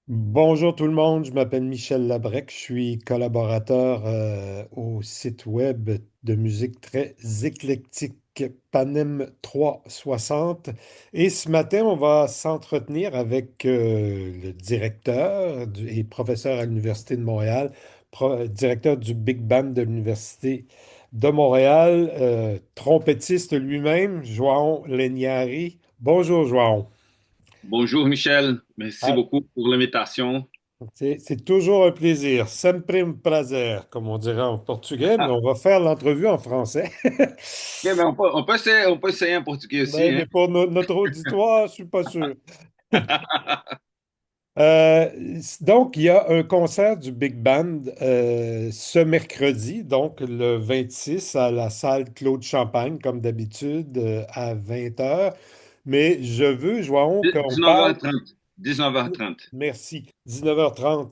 Bonjour tout le monde, je m'appelle Michel Labrec, je suis collaborateur au site web de musique très éclectique Panem 360. Et ce matin, on va s'entretenir avec le directeur et professeur à l'Université de Montréal, directeur du Big Band de l'Université de Montréal, trompettiste lui-même, João Leniari. Bonjour João. Bonjour Michel, merci beaucoup pour l'invitation. C'est toujours un plaisir. Sempre un prazer, comme on dirait en portugais, mais on va faire l'entrevue en français. Ok, ben on peut essayer en portugais aussi, hein? Mais pour notre auditoire, je suis pas sûr. Donc, il y a un concert du Big Band ce mercredi, donc le 26 à la salle Claude Champagne, comme d'habitude, à 20 heures. Mais je veux, João, qu'on parle. 19h30. 19h30. Merci. 19h30.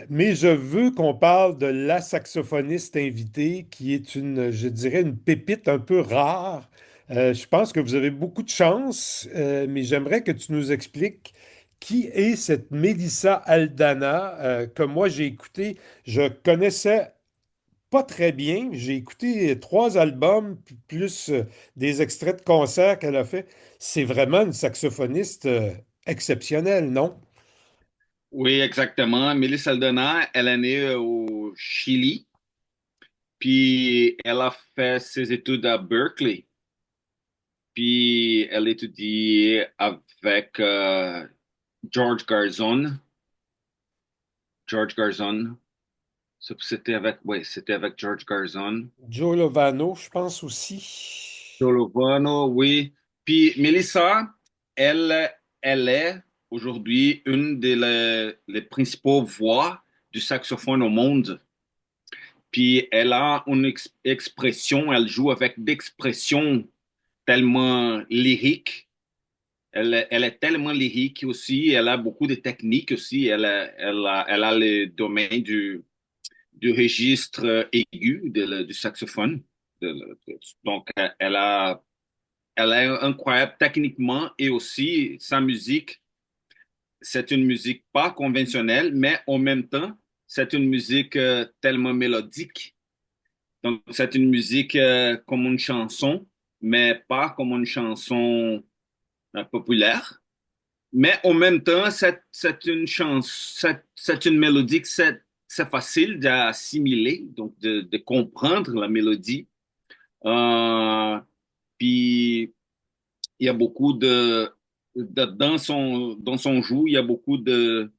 Mais je veux qu'on parle de la saxophoniste invitée qui est une, je dirais, une pépite un peu rare. Je pense que vous avez beaucoup de chance, mais j'aimerais que tu nous expliques qui est cette Mélissa Aldana que moi j'ai écouté. Je connaissais pas très bien. J'ai écouté trois albums plus des extraits de concerts qu'elle a fait. C'est vraiment une saxophoniste exceptionnelle, non? Oui, exactement. Mélissa Aldana, elle est née au Chili, puis elle a fait ses études à Berkeley, puis elle étudie avec George Garzon. George Garzon. C'était avec George Garzon. Joe Lovano, je pense aussi. Dolovano, oui. Puis Melissa, elle, elle est aujourd'hui une des les principaux voix du saxophone au monde. Puis elle a une expression, elle joue avec d'expressions tellement lyriques. Elle est tellement lyrique aussi. Elle a beaucoup de techniques aussi. Elle a le domaine du registre aigu du saxophone. Donc, elle est incroyable techniquement et aussi sa musique, c'est une musique pas conventionnelle, mais en même temps, c'est une musique tellement mélodique. Donc, c'est une musique comme une chanson, mais pas comme une chanson populaire. Mais en même temps, c'est une chanson, c'est une mélodie que c'est facile d'assimiler, donc de comprendre la mélodie. Euh, puis il y a beaucoup dans son joue, il y a beaucoup de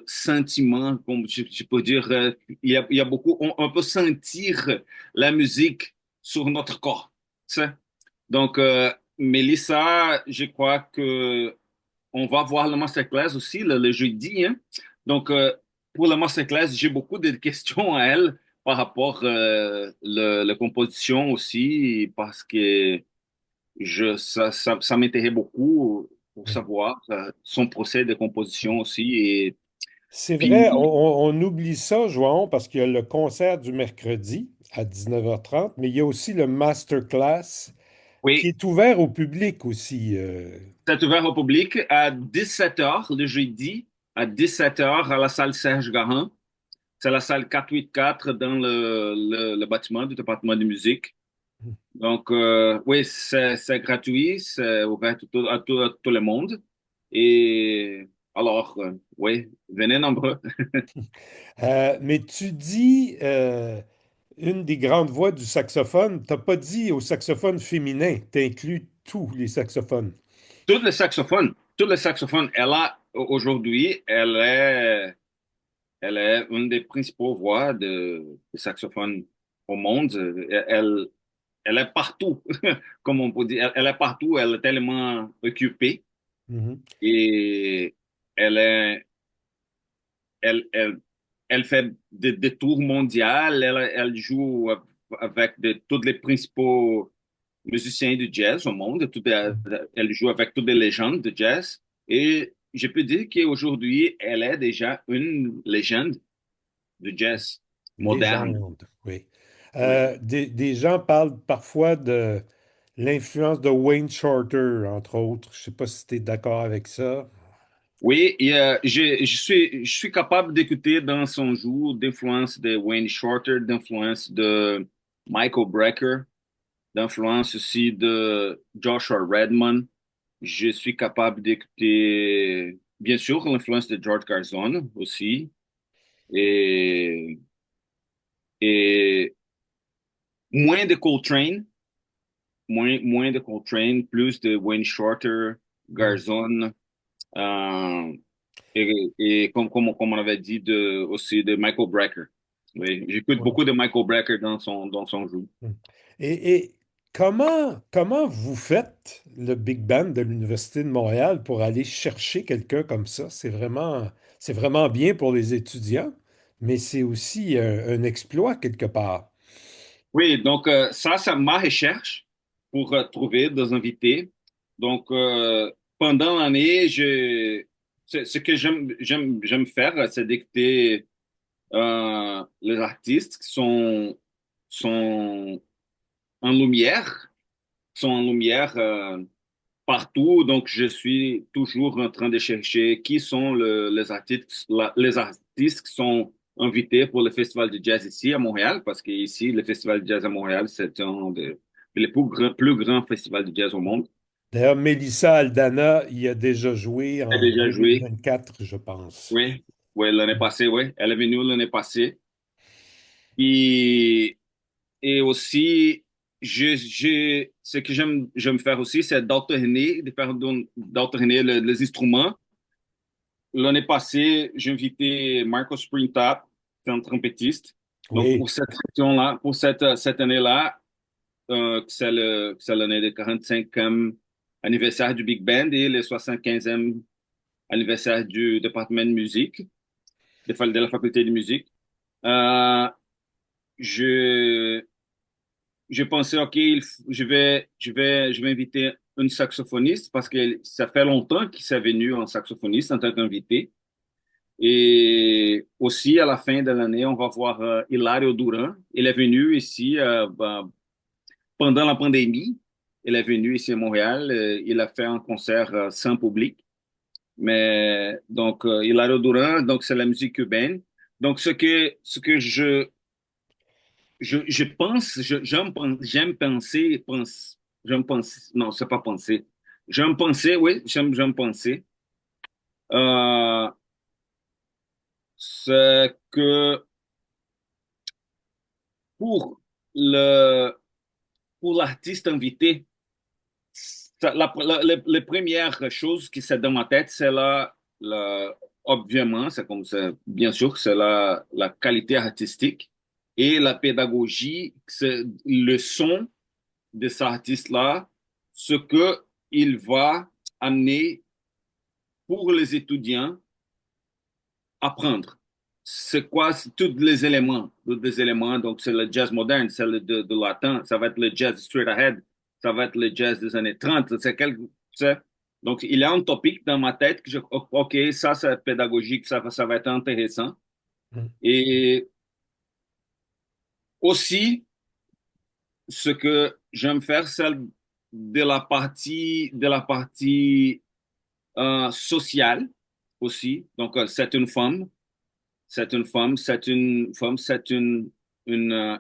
sentiments, comme je peux dire, il y a beaucoup, on peut sentir la musique sur notre corps. Tu sais. Donc, Mélissa, je crois que on va voir le masterclass aussi le jeudi, hein. Donc, pour le masterclass, j'ai beaucoup de questions à elle par rapport la composition aussi, parce que ça m'intéresse beaucoup pour savoir son procès de composition aussi. Et C'est vrai, puis, on oublie ça, João, parce qu'il y a le concert du mercredi à 19h30, mais il y a aussi le masterclass qui oui, est ouvert au public aussi. c'est ouvert au public à 17h le jeudi, à 17h à la salle Serge Garand. C'est la salle 484 dans le bâtiment du département de musique. Donc, oui, c'est gratuit, c'est ouvert à tout le monde. Et alors, oui, venez nombreux. Mais tu dis une des grandes voix du saxophone, t'as pas dit au saxophone féminin, tu inclus tous les saxophones. Tous les saxophones, aujourd'hui, elle est une des principaux voix de saxophone au monde. Elle est partout, comme on peut dire. Elle est partout, elle est tellement occupée Mhm. et elle est, elle, elle, elle fait des tours mondiaux. Elle joue avec tous les principaux musiciens de jazz au monde. Elle joue avec toutes les légendes de jazz. Et je peux dire qu'aujourd'hui, elle est déjà une légende de jazz moderne. Légende, oui. Oui. Des gens parlent parfois de l'influence de Wayne Shorter, entre autres. Je sais pas si tu es d'accord avec ça. Oui, je suis capable d'écouter dans son jour d'influence de Wayne Shorter, d'influence de Michael Brecker, d'influence aussi de Joshua Redman. Je suis capable d'écouter, bien sûr, l'influence de George Garzón aussi, et, et moins de Coltrane, moins de Coltrane, plus de Wayne Shorter, Hmm. Garzón, euh, et comme on avait dit, aussi de Michael Brecker. Oui, j'écoute Ouais. beaucoup de Michael Brecker dans son jeu. Hmm. Et comment vous faites le Big Band de l'Université de Montréal pour aller chercher quelqu'un comme ça? C'est vraiment bien pour les étudiants, mais c'est aussi un exploit quelque part. Oui, donc ça, c'est ma recherche pour trouver des invités. Donc, pendant l'année, ce que j'aime faire, c'est d'écouter les artistes sont en lumière, sont en lumière partout. Donc, je suis toujours en train de chercher qui sont les artistes qui sont invités pour le Festival de jazz ici à Montréal, parce que ici, le Festival de jazz à Montréal, c'est un des plus grands festivals de jazz au monde. D'ailleurs, Mélissa Aldana y a déjà joué Elle a en déjà joué, 2024, je pense. oui, oui, l'année passée, oui. Elle est venue l'année passée. Et, et aussi, ce que j'aime faire aussi, c'est d'alterner, d'alterner les instruments. L'année passée, j'ai invité Marco Springtap, c'est un trompettiste. Donc, Oui, pour cette section-là, pour cette année-là, c'est l'année de 45e anniversaire du Big Band et le 75e anniversaire du département de musique, de la faculté de musique. Euh, je, je pensais, OK, je vais inviter une saxophoniste parce que ça fait longtemps qu'il s'est venu en saxophoniste en tant qu'invité. Et aussi, à la fin de l'année, on va voir Hilario Duran. Il est venu ici pendant la pandémie. Il est venu ici à Montréal. Il a fait un concert sans public. Mais donc, Hilario Duran, donc c'est la musique cubaine. Donc, ce que je pense, j'aime penser, j'aime penser, non, c'est pas penser. J'aime penser, oui, j'aime penser. Euh, c'est que pour le, pour l'artiste invité, les premières choses qui sont dans ma tête, c'est obviamente, c'est comme ça, bien sûr, c'est la qualité artistique et la pédagogie, c'est le son de cet artiste-là, ce que il va amener pour les étudiants apprendre. C'est quoi tous les éléments, donc c'est le jazz moderne, c'est le de latin, ça va être le jazz straight ahead, ça va être le jazz des années 30, c'est, donc il y a un topic dans ma tête que ok, ça c'est pédagogique, ça va être intéressant. Et aussi, ce que j'aime faire, c'est de la partie sociale aussi. Donc, c'est une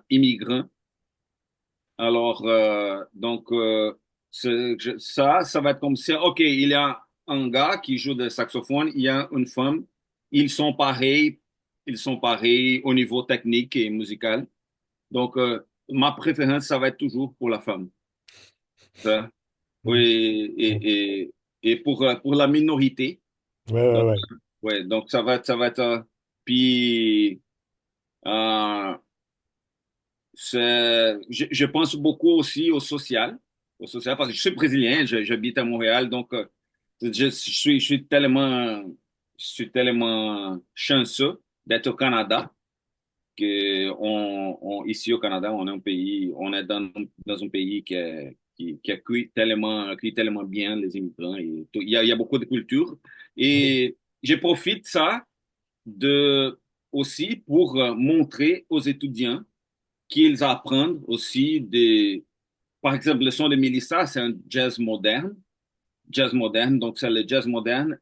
immigrant. Alors, donc, ça va être comme si, OK, il y a un gars qui joue de saxophone, il y a une femme, ils sont pareils, ils sont pareils au niveau technique et musical. Donc, ma préférence, ça va être toujours pour la femme. Ça. Oui, pour la minorité. ouais, ouais, Donc, ouais. ouais, donc ça va être, puis, euh, je pense beaucoup aussi au social parce que je suis brésilien, j'habite à Montréal, donc je suis tellement chanceux d'être au Canada que ici au Canada, on est un pays, on est dans un pays qui accueille tellement bien les immigrants et il y a beaucoup de culture Oui. et je profite ça de aussi pour montrer aux étudiants qu'ils apprennent aussi par exemple, le son de Melissa, c'est un jazz moderne, donc c'est le jazz moderne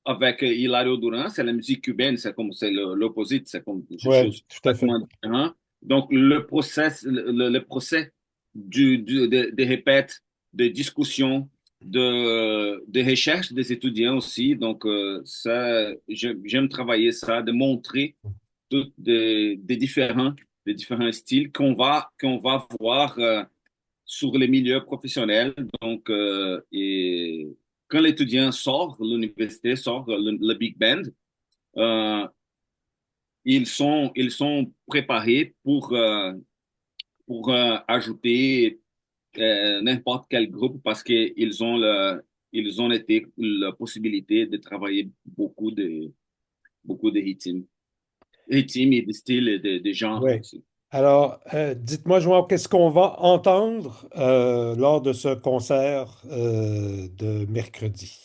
avec Hilario Duran, c'est la musique cubaine, c'est comme c'est l'opposite, c'est comme quelque Oui, chose tout à fait. complètement différent. Donc le procès de répète, de discussion, de recherche des étudiants aussi. Donc ça, j'aime travailler ça, de montrer tous des différents styles qu'on va voir sur les milieux professionnels. Donc, et quand l'étudiant sort, l'université sort le Big Band, euh, ils sont préparés pour ajouter n'importe quel groupe parce qu'ils ont ils ont été la possibilité de travailler beaucoup de rythmes et de styles et de genres Oui. aussi. Alors, dites-moi, João, qu'est-ce qu'on va entendre lors de ce concert de mercredi?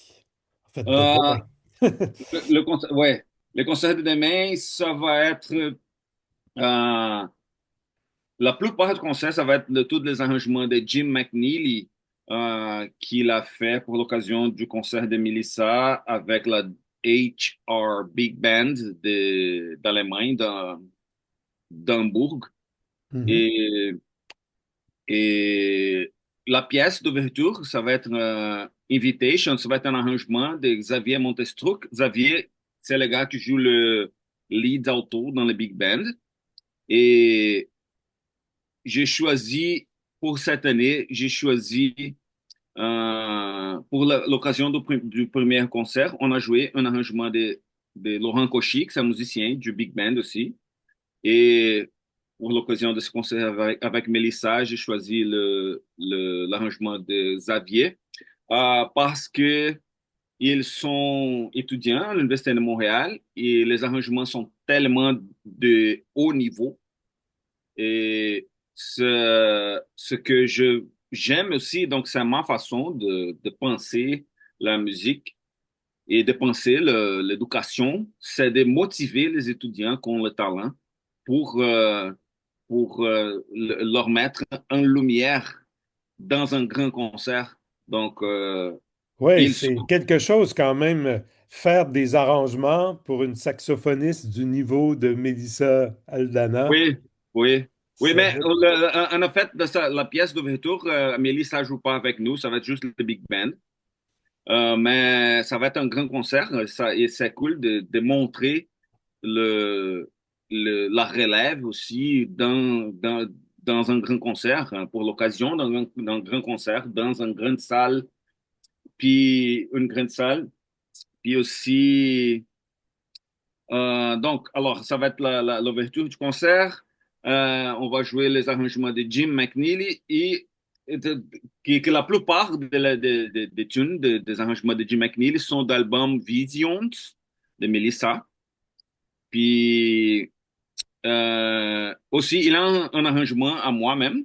En fait, de Euh, demain. ouais, le concert de demain, ça va être la plupart du concert, ça va être tous les arrangements de Jim McNeely qu'il a fait pour l'occasion du concert de Melissa avec la HR Big Band d'Allemagne, d'Hambourg. Mhm. Et, et la pièce d'ouverture, ça va être Invitation, ça va être un arrangement de Xavier Montestruc. Xavier, c'est le gars qui joue le lead alto dans le Big Band. Et j'ai choisi pour cette année, j'ai choisi pour l'occasion du premier concert, on a joué un arrangement de Laurent Cauchy, c'est un musicien du Big Band aussi. Et pour l'occasion de ce concert avec Mélissa, j'ai choisi l'arrangement de Xavier parce que ils sont étudiants à l'Université de Montréal et les arrangements sont tellement de haut niveau et ce que j'aime aussi, donc c'est ma façon de penser la musique et de penser l'éducation, c'est de motiver les étudiants qui ont le talent pour, leur mettre en lumière dans un grand concert. Donc, Oui, ils sont, c'est quelque chose quand même, faire des arrangements pour une saxophoniste du niveau de Melissa Aldana. oui, oui. Oui, Ça mais doit- en fait, la pièce d'ouverture, Amélie, ça joue pas avec nous, ça va être juste le big band. Mais ça va être un grand concert ça, et c'est cool de montrer le, la relève aussi dans un grand concert pour l'occasion, dans un grand concert, dans une grande salle, puis une grande salle, puis aussi, donc, alors, ça va être l'ouverture du concert. On va jouer les arrangements de Jim McNeely que la plupart des tunes des arrangements de Jim McNeely sont d'albums Visions de Melissa. Puis aussi, il a un arrangement à moi-même.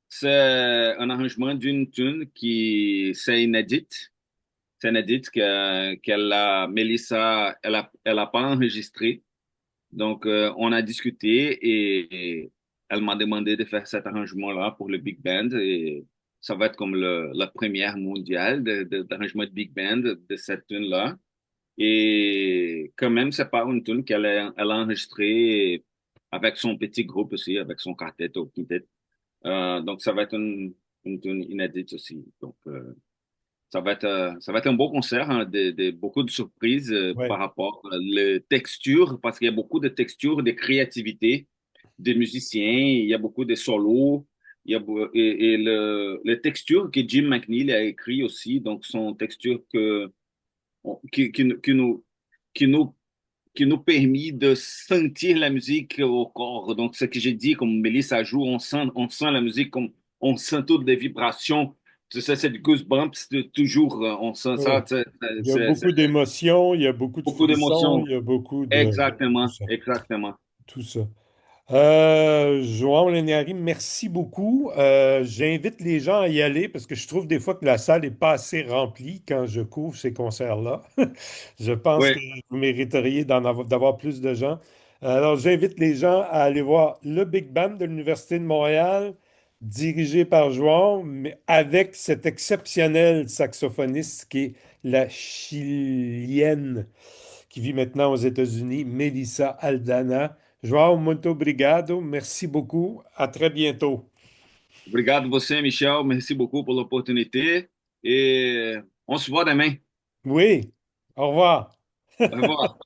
C'est un arrangement d'une tune qui c'est inédite. C'est inédite qu'elle a, Melissa, elle a pas enregistré. Donc, on a discuté et elle m'a demandé de faire cet arrangement-là pour le Big Band. Et ça va être comme la première mondiale d'arrangement de Big Band de cette tune-là. Et quand même, c'est pas une tune elle a enregistrée avec son petit groupe aussi, avec son quartet au quintet. Donc, ça va être une tune inédite aussi. Donc, ça va être un beau concert, hein, beaucoup de surprises par ouais. rapport à la texture, parce qu'il y a beaucoup de textures, de créativité des musiciens, il y a beaucoup de solos, et les textures que Jim McNeil a écrit aussi, donc sont textures qui qui nous, qui nous permet de sentir la musique au corps. Donc, ce que j'ai dit, comme Mélissa joue, on sent la musique, comme on sent toutes les vibrations. Tu sais, c'est du goosebumps, toujours, on sent Oui. ça, tu sais, Il y a c'est beaucoup d'émotions, il y a beaucoup de beaucoup frissons, il d'émotions. y a beaucoup de tout Exactement, ça. exactement. Tout ça. João Leniari, merci beaucoup. J'invite les gens à y aller parce que je trouve des fois que la salle n'est pas assez remplie quand je couvre ces concerts-là. Je pense que Oui, vous mériteriez d'avoir plus de gens. Alors, j'invite les gens à aller voir le Big Band de l'Université de Montréal, dirigé par João, mais avec cet exceptionnel saxophoniste qui est la Chilienne qui vit maintenant aux États-Unis, Melissa Aldana. João, muito obrigado. Merci beaucoup. À très bientôt. Obrigado você, Michel. Merci beaucoup pour l'opportunité. Et on se voit demain. Oui, au revoir. Au revoir.